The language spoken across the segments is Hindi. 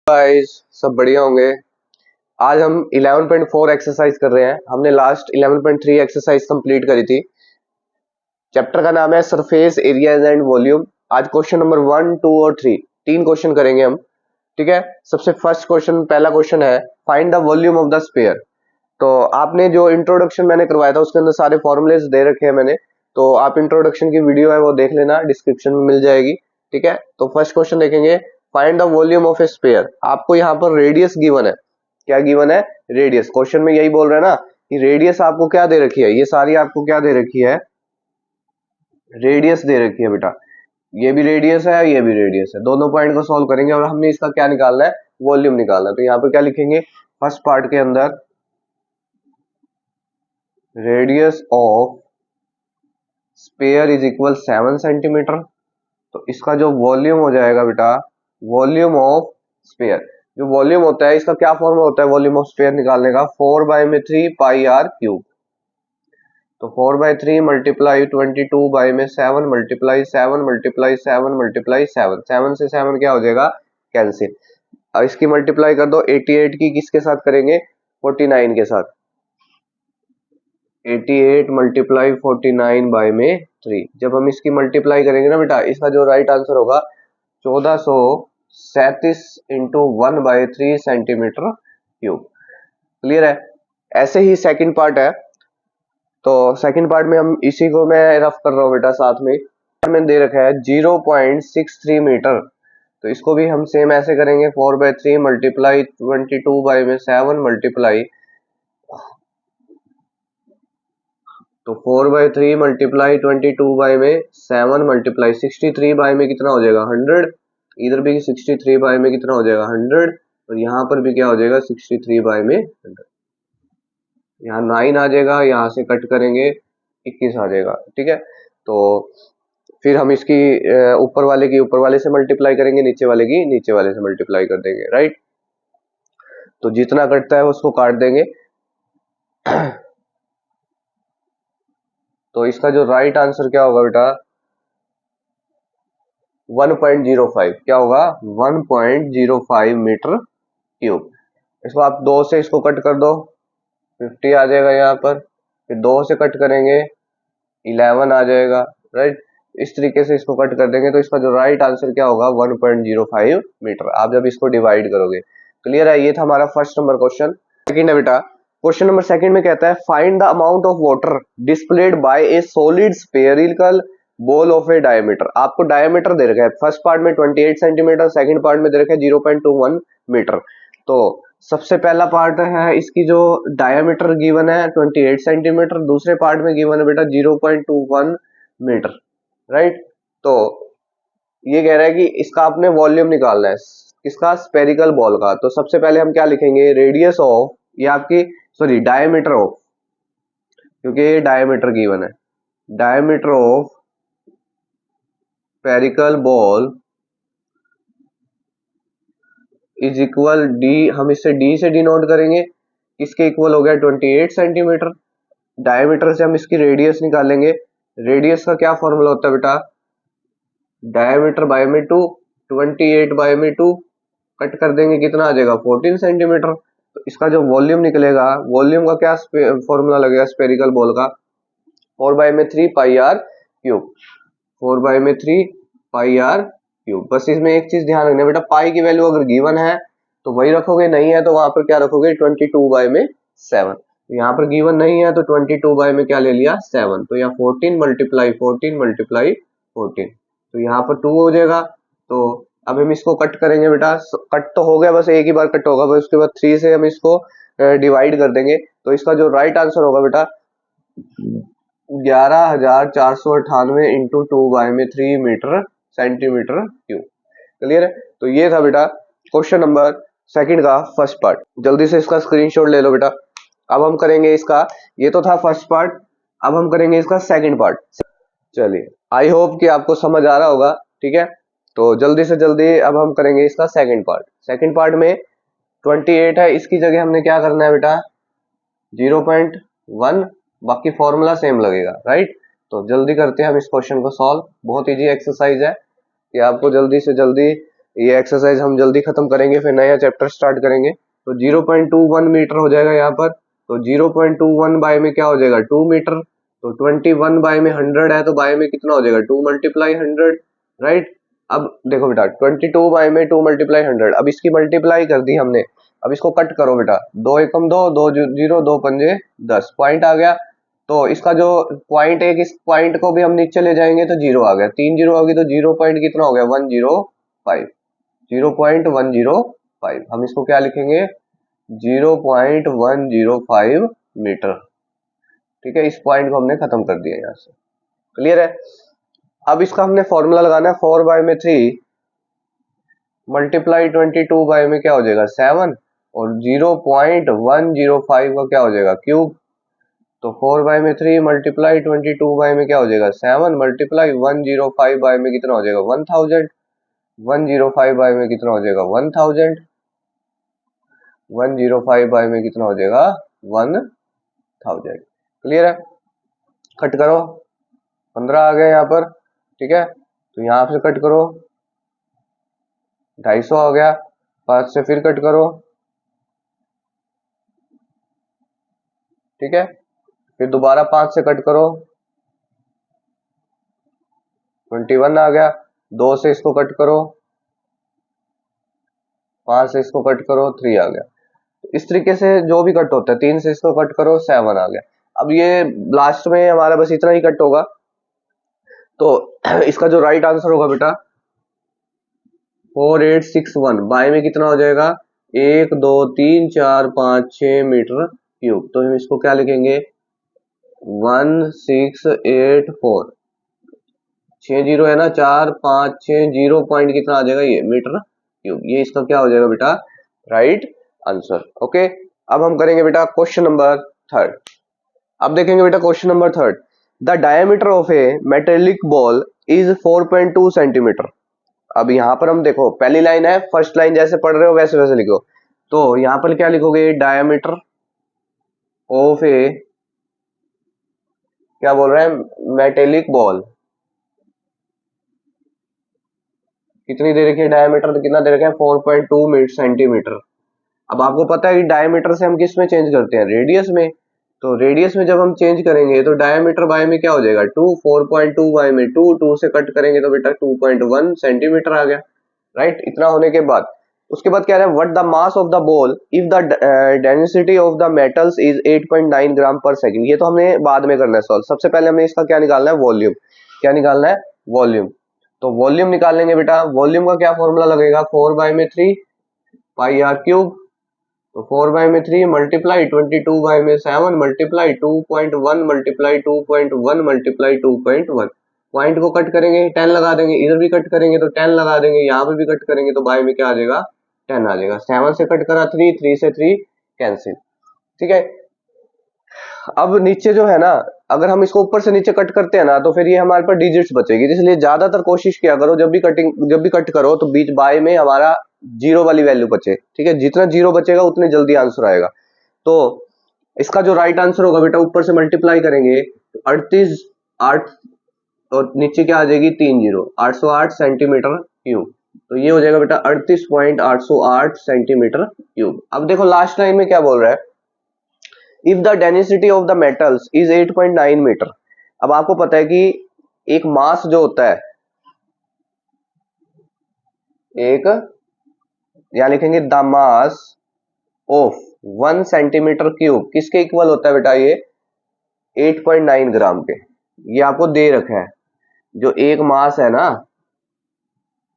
गाइस, सब बढ़िया होंगे। आज हम 11.4 एक्सरसाइज कर रहे हैं। हमने लास्ट 11.3 एक्सरसाइज कंप्लीट करी थी। चैप्टर का नाम है सरफेस एरियाज एंड वॉल्यूम। आज क्वेश्चन नंबर 1, 2 और 3 तीन क्वेश्चन करेंगे हम। ठीक है, सबसे फर्स्ट क्वेश्चन, पहला क्वेश्चन है find the volume of the sphere. तो आपने जो इंट्रोडक्शन मैंने करवाया था उसके अंदर सारे फॉर्मूलेज दे रखे हैं मैंने, तो आप इंट्रोडक्शन की वीडियो है वो देख लेना, डिस्क्रिप्शन में मिल जाएगी। ठीक है, तो फर्स्ट क्वेश्चन देखेंगे, find the volume of A sphere. आपको यहाँ पर रेडियस गिवन है। क्या गिवन है? रेडियस। क्वेश्चन में यही बोल रहा है ना कि रेडियस आपको क्या दे रखी है, ये सारी आपको क्या दे रखी है, रेडियस दे रखी है बेटा। ये भी रेडियस है, ये भी रेडियस है, दोनों पॉइंट को सॉल्व करेंगे और हमने इसका क्या निकालना है, वॉल्यूम निकालना है। तो यहाँ पे क्या लिखेंगे, फर्स्ट पार्ट के अंदर radius of sphere is equal 7 centimetre. तो इसका जो वॉल्यूम हो जाएगा बेटा, वॉल्यूम ऑफ स्फीयर, जो वॉल्यूम होता है इसका क्या फॉर्मूला होता है वॉल्यूम ऑफ स्फीयर निकालने का, 4/3 पाई आर क्यूब। तो 4/3 मल्टीप्लाई 22 बाई में 7 मल्टीप्लाई 7 मल्टीप्लाई 7 मल्टीप्लाई 7, 7 से 7 क्या हो जाएगा, कैंसिल। अब इसकी मल्टीप्लाई कर दो 88 की, किसके साथ करेंगे, 49 के साथ। 88 मल्टीप्लाई 49 बाई में 3। जब हम इसकी मल्टीप्लाई करेंगे ना बेटा, इसका जो राइट आंसर होगा 1437 इंटू 1/3 सेंटीमीटर क्यूब। क्लियर है। ऐसे ही सेकंड पार्ट है, तो सेकंड पार्ट में हम इसी को मैं रफ कर रहा हूँ बेटा, साथ में मैंने दे रखा है 0.63 मीटर। तो इसको भी हम सेम ऐसे करेंगे, 4/3 मल्टीप्लाई 22 बाई में 7 मल्टीप्लाई, तो 4/3 मल्टीप्लाई 22 बाई में 7 मल्टीप्लाई 63 बाई में कितना हो जाएगा, 100। इधर भी 63 बाई में कितना हो जाएगा, 100। और यहाँ पर भी क्या हो जाएगा, 63 बाई में 100। यहाँ 9 आ जाएगा, यहाँ से कट करेंगे 21 आ जाएगा। ठीक है, तो फिर हम इसकी ऊपर वाले की ऊपर वाले से मल्टीप्लाई करेंगे, नीचे वाले की नीचे वाले से मल्टीप्लाई कर देंगे, राइट। तो जितना कटता है उसको काट देंगे। तो इसका जो राइट आंसर क्या होगा बेटा, 1.05। क्या होगा, 1.05 मीटर क्यूब। इसको आप 2 से इसको कट कर दो, 50 आ जाएगा यहाँ पर। फिर 2 से कट करेंगे 11 आ जाएगा, राइट। इस तरीके से इसको कट कर देंगे, तो इसका जो राइट आंसर क्या होगा, 1.05 मीटर। आप जब इसको डिवाइड करोगे, क्लियर है। ये था हमारा फर्स्ट नंबर क्वेश्चन। सेकंड है बेटा, क्वेश्चन नंबर सेकंड में कहता है find the amount of water displayed bye A solid spherical ball of A diameter. आपको डायमीटर दे रखा है, फर्स्ट पार्ट में 28 सेंटीमीटर, सेकंड पार्ट में दे रखा है 0.21 मीटर। तो सबसे पहला पार्ट है, इसकी जो डायमीटर गिवन है 28 सेंटीमीटर, दूसरे पार्ट में गिवन है बेटा 0.21 मीटर, राइट। तो ये कह रहा है कि इसका आपने वॉल्यूम निकालना है, किसका, स्फेरिकल बॉल का। तो सबसे पहले हम क्या लिखेंगे, रेडियस ऑफ, ये आपकी सॉरी डायमीटर ऑफ, क्योंकि ये डायमीटर गिवन है, diameter of spherical ball is equal D, हम इससे डी से डिनोट करेंगे, इसके इक्वल हो गया 28 सेंटीमीटर। डायमीटर से हम इसकी रेडियस निकालेंगे। रेडियस का क्या फॉर्मूला होता है बेटा, डायमीटर बाय में 2, 28 बाय में 2, कट कर देंगे, कितना आ जाएगा, 14 सेंटीमीटर। तो इसका जो वॉल्यूम निकलेगा, वॉल्यूम का क्या फॉर्मूला लगेगा स्फेरिकल बॉल का, 4/3 pi r cube, 4/3 pi r cube. बस इसमें एक चीज ध्यान रखना बेटा, पाई की वैल्यू अगर गिवन है तो वही रखोगे, नहीं है तो वहां पर क्या रखोगे, 22/7। यहाँ पर गिवन नहीं है तो 22 बाय में क्या ले लिया, 7। तो यहाँ 14 मल्टीप्लाई 14 मल्टीप्लाई 14, तो यहाँ पर 2 हो जाएगा। तो अब हम इसको कट करेंगे बेटा, कट तो हो गया, बस एक ही बार कट होगा, बस उसके बाद 3 से हम इसको डिवाइड कर देंगे। तो इसका जो राइट आंसर होगा बेटा 11,498 into 2/3 metre centimetre cube. Clear है। तो ये था बेटा क्वेश्चन नंबर सेकंड का फर्स्ट पार्ट। जल्दी से इसका स्क्रीनशॉट ले लो बेटा। अब हम करेंगे इसका, ये तो था फर्स्ट पार्ट, अब हम करेंगे इसका सेकंड पार्ट। चलिए, आई होप कि आपको समझ आ रहा होगा। ठीक है, तो जल्दी से जल्दी अब हम करेंगे इसका सेकंड पार्ट। सेकंड पार्ट में 28 है, इसकी जगह हमने क्या करना है बेटा, 0.1, बाकी फॉर्मूला सेम लगेगा, राइट। तो जल्दी करते हैं हम इस क्वेश्चन को सॉल्व। बहुत इजी एक्सरसाइज है कि आपको जल्दी से जल्दी ये एक्सरसाइज हम जल्दी खत्म करेंगे, फिर नया चैप्टर स्टार्ट करेंगे। तो 0.21 मीटर हो जाएगा यहाँ पर। तो 0.21 बाय में क्या हो जाएगा 2 मीटर। तो 21 बाय में 100 है, तो बाय में कितना हो जाएगा 2 मल्टीप्लाई 100, राइट। अब देखो बेटा 22 बाय में 2 मल्टीप्लाई 100, अब इसकी मल्टीप्लाई कर दी हमने। अब इसको कट करो बेटा, 2 एकम 2, 2 0, 2 पंजे 10, पॉइंट आ गया। तो इसका जो पॉइंट है, इस पॉइंट को भी हम नीचे ले जाएंगे तो जीरो आ गया, 3 जीरो होगी तो 0 पॉइंट कितना हो गया 105, 0.105। हम इसको क्या लिखेंगे 0.105 मीटर। ठीक है, इस पॉइंट को हमने खत्म कर दिया यहाँ से, क्लियर है। अब इसका हमने फॉर्मूला लगाना है, 4 बाय में 3 मल्टीप्लाई 22 बाय में क्या हो जाएगा 7, और 0.105 का क्या हो जाएगा क्यूब। तो 4 बाय में 3 मल्टीप्लाई 22 बाय में क्या हो जाएगा 7, मल्टीप्लाई 105 बाय में कितना हो जाएगा 1000, 105 बाय में कितना हो जाएगा 1000, 105 बाय में कितना हो जाएगा 1000, क्लियर है। कट करो, 15 आ गया यहाँ पर, ठीक है। तो यहाँ से कट करो, 250 हो गया, 5 से फिर कट करो, ठीक है। फिर दोबारा 5 से कट करो, 21 आ गया, 2 से इसको कट करो, 5 से इसको कट करो, 3 आ गया। इस तरीके से जो भी कट होता है, 3 से इसको कट करो, 7 आ गया। अब ये लास्ट में हमारा बस इतना ही कट होगा। तो इसका जो राइट आंसर होगा बेटा 4861 बाय में कितना हो जाएगा 1 2 3 4 5 6 मीटर क्यूब। तो हम इसको क्या लिखेंगे 1684, 6 जीरो है ना, 4 5 6 जीरो पॉइंट कितना आ जाएगा ये मीटर क्यूब। ये इसका क्या हो जाएगा बेटा राइट आंसर। ओके, अब हम करेंगे बेटा क्वेश्चन नंबर 3। अब देखेंगे बेटा question number 3, the diameter of A metallic ball is 4.2 centimetre. अब यहाँ पर हम देखो, पहली लाइन है, फर्स्ट लाइन जैसे पढ़ रहे हो वैसे वैसे लिखो। तो यहाँ पर क्या लिखोगे डायमीटर ऑफ ए, क्या बोल रहे हैं मेटेलिक बॉल, कितनी दे रखी है डायमीटर, तो कितना दे रखा है 4.2 सेंटीमीटर। अब आपको पता है कि डायमीटर से हम किस में चेंज करते हैं रेडियस में। तो रेडियस में जब हम चेंज करेंगे तो डायमीटर बाय में क्या हो जाएगा 2, 4.2 बाय में 2, 2 से कट करेंगे तो बेटा 2.1 सेंटीमीटर आ गया, राइट। इतना होने के बाद उसके बाद क्या है what the mass of the ball if the density of the metals is 8.9 ग्राम पर सेकंड। ये तो हमने बाद में करना है सॉल्व, सबसे पहले हमें इसका क्या निकालना है वॉल्यूम। क्या निकालना है वॉल्यूम। तो वॉल्यूम निकालेंगे बेटा, वॉल्यूम का क्या फॉर्मूला लगेगा 4 बाय में 3 पाई आर क्यूब। तो 4 बाय में 3 मल्टीप्लाई 22 बाय में 7 मल्टीप्लाई 2.1 मल्टीप्लाई 2.1 मल्टीप्लाई 2.1। पॉइंट को कट करेंगे 10 लगा देंगे, इधर भी कट करेंगे तो 10 लगा देंगे, यहाँ पे भी कट करेंगे तो बाय में क्या आ जाएगा 10 आ जाएगा। 7 से कट करा 3, 3 से 3 कैंसिल, ठीक है। अब नीचे जो है ना, अगर हम इसको ऊपर से नीचे कट करते हैं ना तो फिर ये हमारे पास डिजिट्स बचेगी, इसलिए ज्यादातर कोशिश किया करो जब भी कट करो तो बीच बाय में हमारा जीरो वाली वैल्यू बचे, ठीक है। जितना जीरो बचेगा उतने जल्दी आंसर आएगा। तो इसका जो राइट आंसर होगा बेटा ऊपर से मल्टीप्लाई करेंगे 38 8 और नीचे क्या आ जाएगी 3 जीरो 808 सेंटीमीटर क्यूब। तो ये हो जाएगा बेटा 38.808 सेंटीमीटर क्यूब। अब देखो लास्ट लाइन में क्या बोल रहा है if the density of the metals is 8.9 metre. अब आपको पता है कि एक मास जो होता है, एक यहां लिखेंगे the mass of 1 centimetre cube किसके इक्वल होता है बेटा ये 8.9 ग्राम के। ये आपको दे रखा है जो एक मास है ना,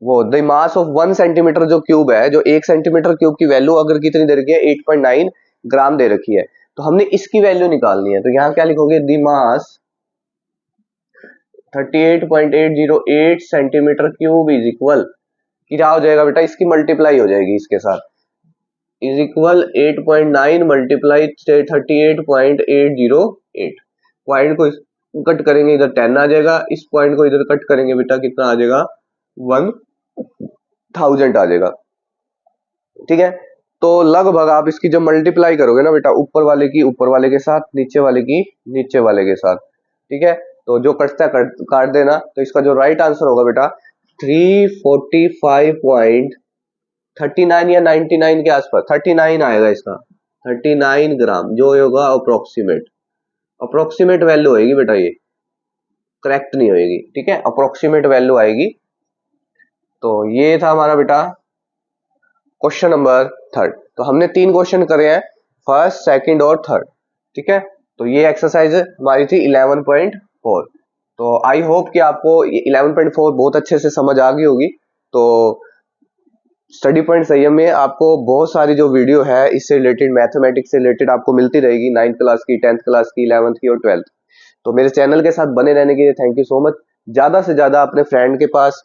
वो द मास ऑफ 1 सेंटीमीटर जो क्यूब है, जो 1 सेंटीमीटर क्यूब की वैल्यू अगर कितनी दे रखी है 8.9 ग्राम दे रखी है, तो हमने इसकी वैल्यू निकालनी है। तो यहाँ क्या लिखोगे the mass 38.808 centimetre cube is equal, क्या हो जाएगा बेटा इसकी मल्टीप्लाई हो जाएगी इसके साथ, इज इक्वल 8.9 मल्टीप्लाई 38.808। पॉइंट को कट करेंगे इधर 10 आ जाएगा, इस पॉइंट को इधर कट करेंगे बेटा कितना आ जाएगा 1000 आ जाएगा, ठीक है। तो लगभग आप इसकी जब मल्टीप्लाई करोगे ना बेटा ऊपर वाले की ऊपर वाले के साथ, नीचे वाले की नीचे वाले के साथ, ठीक है। तो जो कटता है काट देना। तो इसका जो राइट आंसर होगा बेटा 345.39 या 99 के आसपास, 39 आएगा इसका, 39 ग्राम जो होगा अप्रोक्सीमेट वैल्यू होगी बेटा, ये करेक्ट नहीं होगी, ठीक है, अप्रोक्सीमेट वैल्यू आएगी। तो ये था हमारा बेटा क्वेश्चन नंबर 3। तो हमने 3 क्वेश्चन करे हैं, फर्स्ट, सेकंड और थर्ड, ठीक है। तो ये एक्सरसाइज हमारी थी 11.4। तो आई होप कि आपको 11.4 बहुत अच्छे से समझ आ गई होगी। तो स्टडी पॉइंट संयम में आपको बहुत सारी जो वीडियो है इससे रिलेटेड, मैथमेटिक्स से रिलेटेड आपको मिलती रहेगी, 9th क्लास की, 10th क्लास की, 11th की और 12th। तो मेरे चैनल के साथ बने रहने के लिए थैंक यू सो मच। ज्यादा से ज्यादा अपने फ्रेंड के पास